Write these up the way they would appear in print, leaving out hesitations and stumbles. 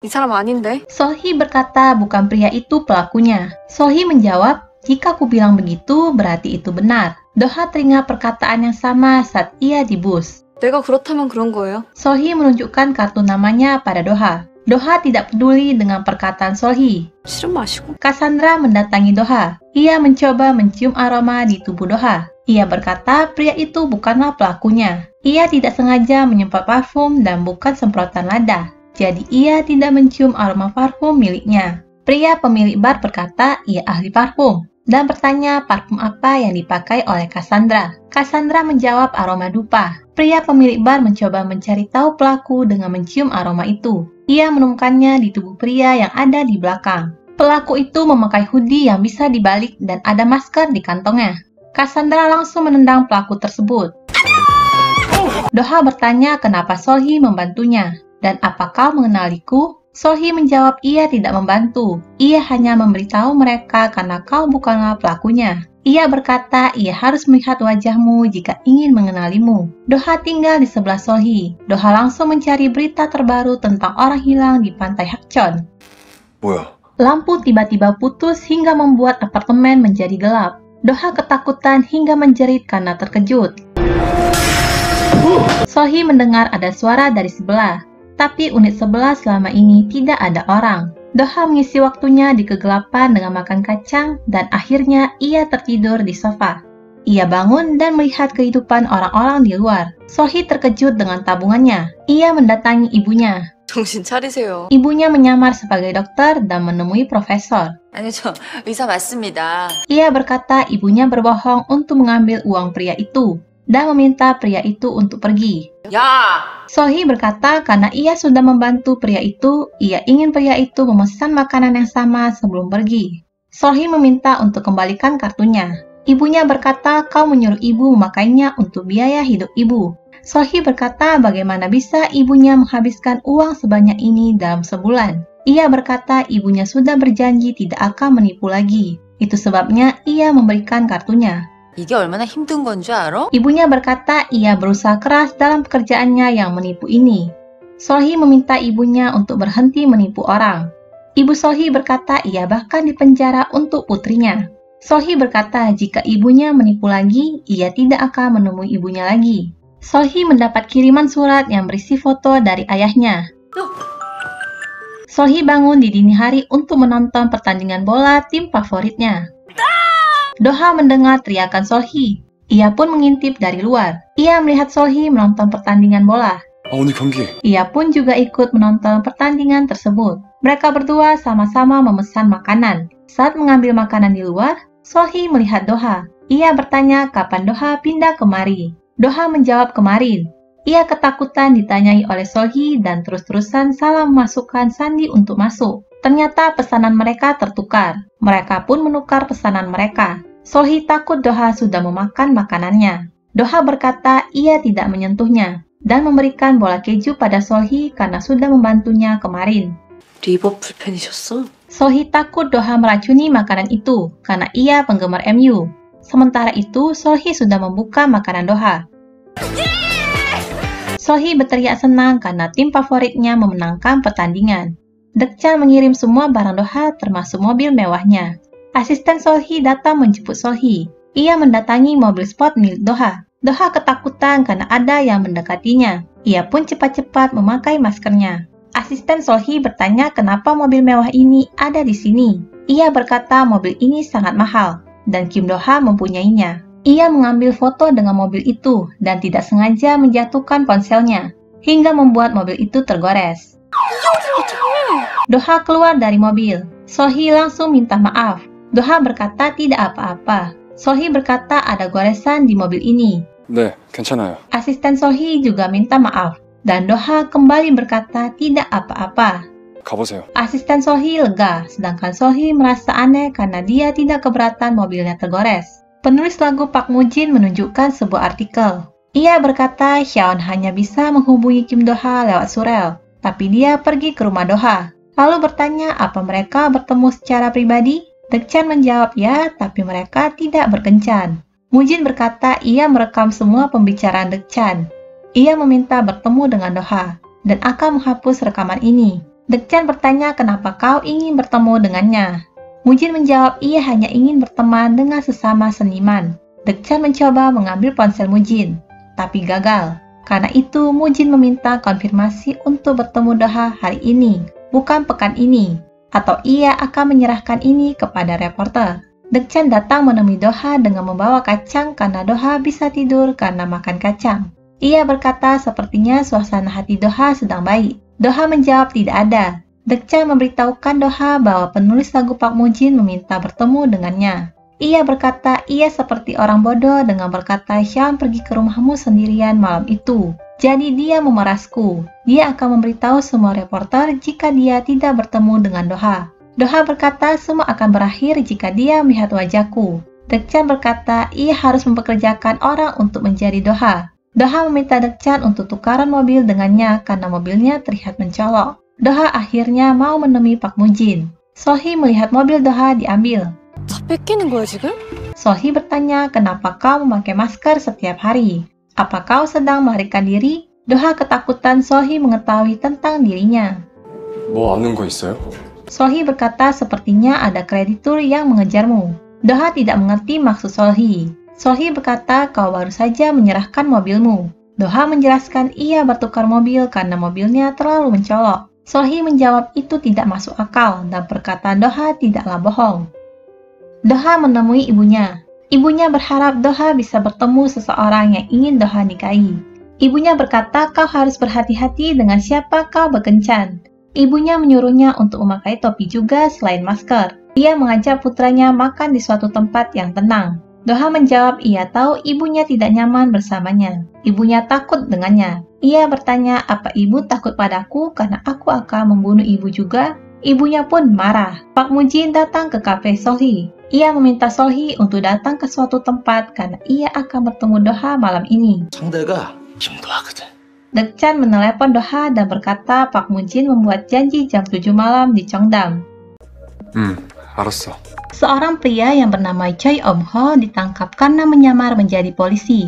이 사람 아닌데? Sohee berkata bukan pria itu pelakunya. Sohee menjawab, jika aku bilang begitu, berarti itu benar. Doha teringat perkataan yang sama saat ia di bus. 내가 그렇다면 그런 거예요. Sohee menunjukkan kartu namanya pada Doha. Doha tidak peduli dengan perkataan Sohee. 실은 마시고. Cassandra mendatangi Doha. Ia mencoba mencium aroma di tubuh Doha. Ia berkata pria itu bukanlah pelakunya. Ia tidak sengaja menyemprot parfum dan bukan semprotan lada. Jadi ia tidak mencium aroma parfum miliknya. Pria pemilik bar berkata ia ahli parfum dan bertanya parfum apa yang dipakai oleh Cassandra. Cassandra menjawab aroma dupa. Pria pemilik bar mencoba mencari tahu pelaku dengan mencium aroma itu. Ia menemukannya di tubuh pria yang ada di belakang. Pelaku itu memakai hoodie yang bisa dibalik dan ada masker di kantongnya. Cassandra langsung menendang pelaku tersebut. Doha bertanya kenapa Sohee membantunya, dan apakah mengenaliku? Sohee menjawab ia tidak membantu. Ia hanya memberitahu mereka karena kau bukanlah pelakunya. Ia berkata ia harus melihat wajahmu jika ingin mengenalimu. Doha tinggal di sebelah Sohee. Doha langsung mencari berita terbaru tentang orang hilang di pantai Hakcheon. 뭐야? Lampu tiba-tiba putus hingga membuat apartemen menjadi gelap. Doha ketakutan hingga menjerit karena terkejut. Sohee mendengar ada suara dari sebelah, tapi unit sebelah selama ini tidak ada orang. Doha mengisi waktunya di kegelapan dengan makan kacang dan akhirnya ia tertidur di sofa. Ia bangun dan melihat kehidupan orang-orang di luar. Sohee terkejut dengan tabungannya. Ia mendatangi ibunya. 정신 차리세요. Ibunya menyamar sebagai dokter dan menemui profesor. 아니요, 저 의사 맞습니다. Ia berkata ibunya berbohong untuk mengambil uang pria itu dan meminta pria itu untuk pergi. 야! Sohee berkata karena ia sudah membantu pria itu, ia ingin pria itu memesan makanan yang sama sebelum pergi. Sohee meminta untuk kembalikan kartunya. Ibunya berkata kau menyuruh ibu memakainya untuk biaya hidup ibu. Sohee berkata bagaimana bisa ibunya menghabiskan uang sebanyak ini dalam sebulan. Ia berkata ibunya sudah berjanji tidak akan menipu lagi. Itu sebabnya ia memberikan kartunya. 이게 얼마나 힘든 건 줄 알아? Ibunya berkata ia berusaha keras dalam pekerjaannya yang menipu ini. Sohee meminta ibunya untuk berhenti menipu orang. Ibu Sohee berkata ia bahkan dipenjara untuk putrinya. Sohee berkata jika ibunya menipu lagi, ia tidak akan menemui ibunya lagi. Sohee mendapat kiriman surat yang berisi foto dari ayahnya. Sohee bangun di dini hari untuk menonton pertandingan bola tim favoritnya. Doha mendengar teriakan Sohee. Ia pun mengintip dari luar. Ia melihat Sohee menonton pertandingan bola. 오늘 경기. Ia pun juga ikut menonton pertandingan tersebut. Mereka berdua sama-sama memesan makanan. Saat mengambil makanan di luar, Sohee melihat Doha. Ia bertanya kapan Doha pindah kemari. Doha menjawab kemarin. Ia ketakutan ditanyai oleh Sohee dan terus-terusan salah memasukkan sandi untuk masuk. Ternyata pesanan mereka tertukar. Mereka pun menukar pesanan mereka. Sohee takut Doha sudah memakan makanannya. Doha berkata ia tidak menyentuhnya dan memberikan bola keju pada Sohee karena sudah membantunya kemarin. 리버풀 팬이셨어? Sohee takut Doha meracuni makanan itu karena ia penggemar MU. Sementara itu, Sohee sudah membuka makanan Doha. Sohee berteriak senang karena tim favoritnya memenangkan pertandingan. Deokchan mengirim semua barang Doha termasuk mobil mewahnya. Asisten Sohee datang menjemput Sohee. Ia mendatangi mobil sport milik Doha. Doha ketakutan karena ada yang mendekatinya. Ia pun cepat-cepat memakai maskernya. Asisten Sohee bertanya kenapa mobil mewah ini ada di sini. Ia berkata mobil ini sangat mahal dan Kim Doha mempunyainya. Ia mengambil foto dengan mobil itu dan tidak sengaja menjatuhkan ponselnya hingga membuat mobil itu tergores. Doha keluar dari mobil. Sohee langsung minta maaf. Doha berkata tidak apa-apa. Sohee berkata ada goresan di mobil ini. 네, 괜찮아요. Asisten Sohee juga minta maaf. Dan Doha kembali berkata tidak apa-apa. 가보세요. Asisten Sohee lega, sedangkan Sohee merasa aneh karena dia tidak keberatan mobilnya tergores. Penulis lagu Park Mujin menunjukkan sebuah artikel. Ia berkata Hyun hanya bisa menghubungi Kim Doha lewat surel, tapi dia pergi ke rumah Doha. Lalu bertanya apa mereka bertemu secara pribadi? Deokchan menjawab ya, tapi mereka tidak berkencan. Mujin berkata ia merekam semua pembicaraan Deokchan. Ia meminta bertemu dengan Doha dan akan menghapus rekaman ini. Dekcan bertanya kenapa kau ingin bertemu dengannya. Mujin menjawab ia hanya ingin berteman dengan sesama seniman. Dekcan mencoba mengambil ponsel Mujin, tapi gagal. Karena itu, Mujin meminta konfirmasi untuk bertemu Doha hari ini, bukan pekan ini, atau ia akan menyerahkan ini kepada reporter. Dekcan datang menemui Doha dengan membawa kacang karena Doha bisa tidur karena makan kacang. Ia berkata sepertinya suasana hati Doha sedang baik. Doha menjawab tidak ada. Dekcan memberitahukan Doha bahwa penulis lagu Pak Mujin meminta bertemu dengannya. Ia berkata ia seperti orang bodoh dengan berkata Syam pergi ke rumahmu sendirian malam itu. Jadi dia memerasku. Dia akan memberitahu semua reporter jika dia tidak bertemu dengan Doha. Doha berkata semua akan berakhir jika dia melihat wajahku. Dekcan berkata ia harus mempekerjakan orang untuk menjadi Doha. Doha meminta Dekcan untuk tukaran mobil dengannya karena mobilnya terlihat mencolok. Doha akhirnya mau menemui Pak Mujin. Sohee melihat mobil Doha diambil. 다 뺏기는 거야 지금? Sohee bertanya kenapa kau memakai masker setiap hari. Apa kau sedang melarikan diri? Doha ketakutan Sohee mengetahui tentang dirinya. 뭐 아는 거 있어요? Sohee berkata sepertinya ada kreditur yang mengejarmu. Doha tidak mengerti maksud Sohee. Sohee berkata kau baru saja menyerahkan mobilmu. Doha menjelaskan ia bertukar mobil karena mobilnya terlalu mencolok. Sohee menjawab itu tidak masuk akal dan perkataan Doha tidaklah bohong. Doha menemui ibunya. Ibunya berharap Doha bisa bertemu seseorang yang ingin Doha nikahi. Ibunya berkata kau harus berhati-hati dengan siapa kau berkencan. Ibunya menyuruhnya untuk memakai topi juga selain masker. Ia mengajak putranya makan di suatu tempat yang tenang. Doha menjawab ia tahu ibunya tidak nyaman bersamanya. Ibunya takut dengannya. Ia bertanya apa ibu takut padaku karena aku akan membunuh ibu juga? Ibunya pun marah. Pak Mujin datang ke kafe Sohee. Ia meminta Sohee untuk datang ke suatu tempat karena ia akan bertemu Doha malam ini. 상대가 김도하거든. Dekcan menelepon Doha dan berkata Pak Mujin membuat janji jam 7 malam di Cheongdam. 알았어. Seorang pria yang bernama Choi Om-ho ditangkap karena menyamar menjadi polisi.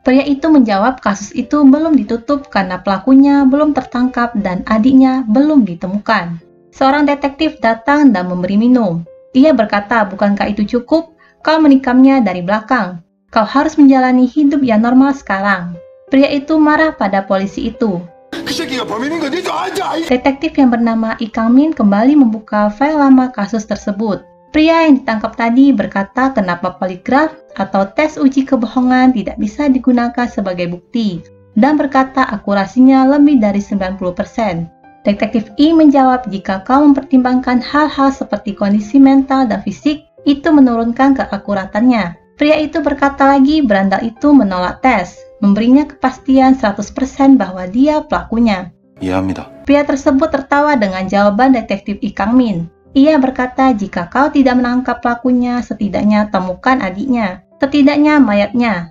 Pria itu menjawab kasus itu belum ditutup karena pelakunya belum tertangkap dan adiknya belum ditemukan. Seorang detektif datang dan memberi minum. Ia berkata, bukankah itu cukup? Kau menikamnya dari belakang. Kau harus menjalani hidup yang normal sekarang. Pria itu marah pada polisi itu. Detektif yang bernama Lee Kang-min kembali membuka file lama kasus tersebut. Pria yang ditangkap tadi berkata kenapa poligraf atau tes uji kebohongan tidak bisa digunakan sebagai bukti dan berkata akurasinya lebih dari 90%. Detektif I menjawab jika kau mempertimbangkan hal-hal seperti kondisi mental dan fisik, itu menurunkan keakuratannya. Pria itu berkata lagi berandal itu menolak tes, memberinya kepastian 100% bahwa dia pelakunya. 이해합니다. Pria tersebut tertawa dengan jawaban detektif Lee Kang-min. Ia berkata jika kau tidak menangkap pelakunya, setidaknya temukan adiknya, setidaknya mayatnya.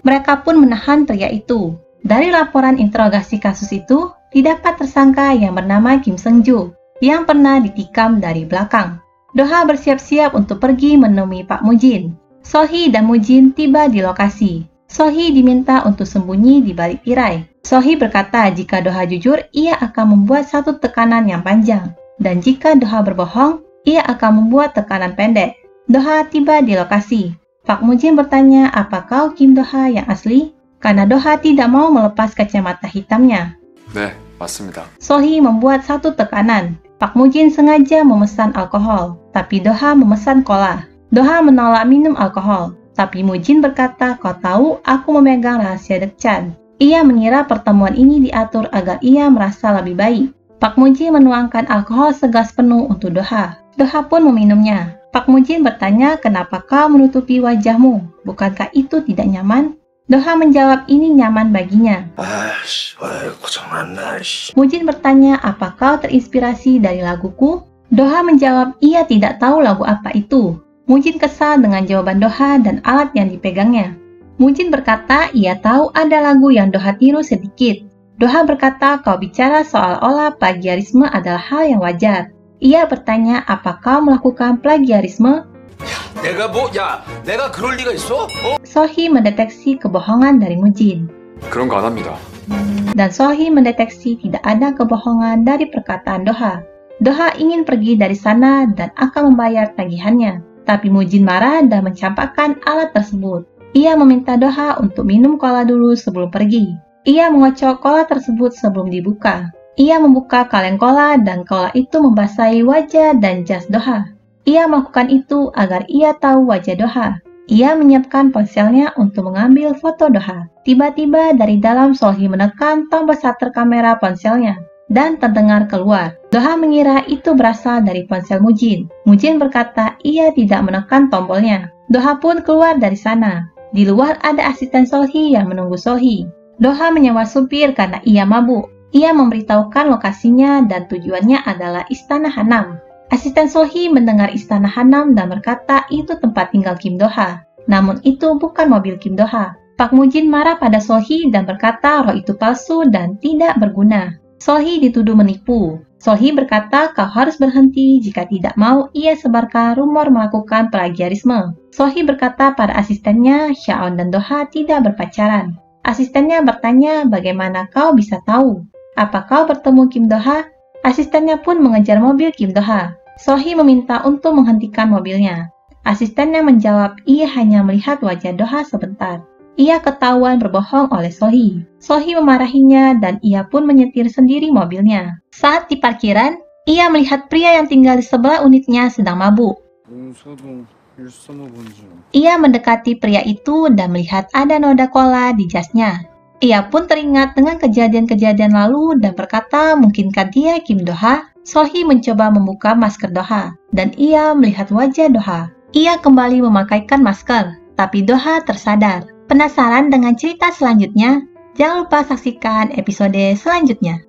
Mereka pun menahan pria itu. Dari laporan interogasi kasus itu, didapat tersangka yang bernama Kim Seung-ju, yang pernah ditikam dari belakang. Doha bersiap-siap untuk pergi menemui Pak Mujin. Sohee dan Mujin tiba di lokasi. Sohee diminta untuk sembunyi di balik tirai. Sohee berkata jika Doha jujur, ia akan membuat satu tekanan yang panjang. Dan jika Doha berbohong, ia akan membuat tekanan pendek. Doha tiba di lokasi. Pak Mujin bertanya, apa kau Kim Doha yang asli? Karena Doha tidak mau melepas kacamata hitamnya. 네, 맞습니다. Sohee membuat satu tekanan. Pak Mujin sengaja memesan alkohol, tapi Doha memesan cola. Doha menolak minum alkohol, tapi Mujin berkata, kau tahu aku memegang rahasia Dekcan. Ia mengira pertemuan ini diatur agar ia merasa lebih baik. Pak Mujin menuangkan alkohol segelas penuh untuk Doha. Doha pun meminumnya. Pak Mujin bertanya, kenapa kau menutupi wajahmu? Bukankah itu tidak nyaman? Doha menjawab ini nyaman baginya. 아이씨, 왜 고장났나, 씨. Mujin bertanya, apa kau terinspirasi dari laguku? Doha menjawab, ia tidak tahu lagu apa itu. Mujin kesal dengan jawaban Doha dan alat yang dipegangnya. Mujin berkata, ia tahu ada lagu yang Doha tiru sedikit. Doha berkata, kau bicara seolah-olah plagiarisme adalah hal yang wajar. Ia bertanya, apa kau melakukan plagiarisme? 내가 그럴 리가 있어? Sohee mendeteksi kebohongan dari Mujin. 그런 거 안 합니다. Dan Sohee mendeteksi tidak ada kebohongan dari perkataan Doha. Doha ingin pergi dari sana dan akan membayar tagihannya. Tapi Mujin marah dan mencampakkan alat tersebut. Ia meminta Doha untuk minum cola dulu sebelum pergi. Ia mengocok cola tersebut sebelum dibuka. Ia membuka kaleng cola dan cola itu membasahi wajah dan jas Doha. Ia melakukan itu agar ia tahu wajah Doha. Ia menyiapkan ponselnya untuk mengambil foto Doha. Tiba-tiba dari dalam Sohee menekan tombol shutter kamera ponselnya dan terdengar keluar. Doha mengira itu berasal dari ponsel Mujin. Mujin berkata ia tidak menekan tombolnya. Doha pun keluar dari sana. Di luar ada asisten Sohee yang menunggu Sohee. Doha menyewa supir karena ia mabuk. Ia memberitahukan lokasinya dan tujuannya adalah Istana Hanam. Asisten Sohee mendengar Istana Hanam dan berkata itu tempat tinggal Kim Doha. Namun itu bukan mobil Kim Doha. Pak Mujin marah pada Sohee dan berkata roh itu palsu dan tidak berguna. Sohee dituduh menipu. Sohee berkata kau harus berhenti jika tidak mau ia sebarkan rumor melakukan plagiarisme. Sohee berkata pada asistennya Shaon dan Doha tidak berpacaran. Asistennya bertanya bagaimana kau bisa tahu? Apa kau bertemu Kim Doha? Asistennya pun mengejar mobil Kim Doha. Sohee meminta untuk menghentikan mobilnya. Asistennya menjawab ia hanya melihat wajah Doha sebentar. Ia ketahuan berbohong oleh Sohee. Sohee memarahinya dan ia pun menyetir sendiri mobilnya. Saat di parkiran, ia melihat pria yang tinggal di sebelah unitnya sedang mabuk. Ia mendekati pria itu dan melihat ada noda cola di jasnya. Ia pun teringat dengan kejadian-kejadian lalu dan berkata mungkinkah dia Kim Doha? Sohee mencoba membuka masker Doha dan ia melihat wajah Doha. Ia kembali memakaikan masker, tapi Doha tersadar. Penasaran dengan cerita selanjutnya? Jangan lupa saksikan episode selanjutnya.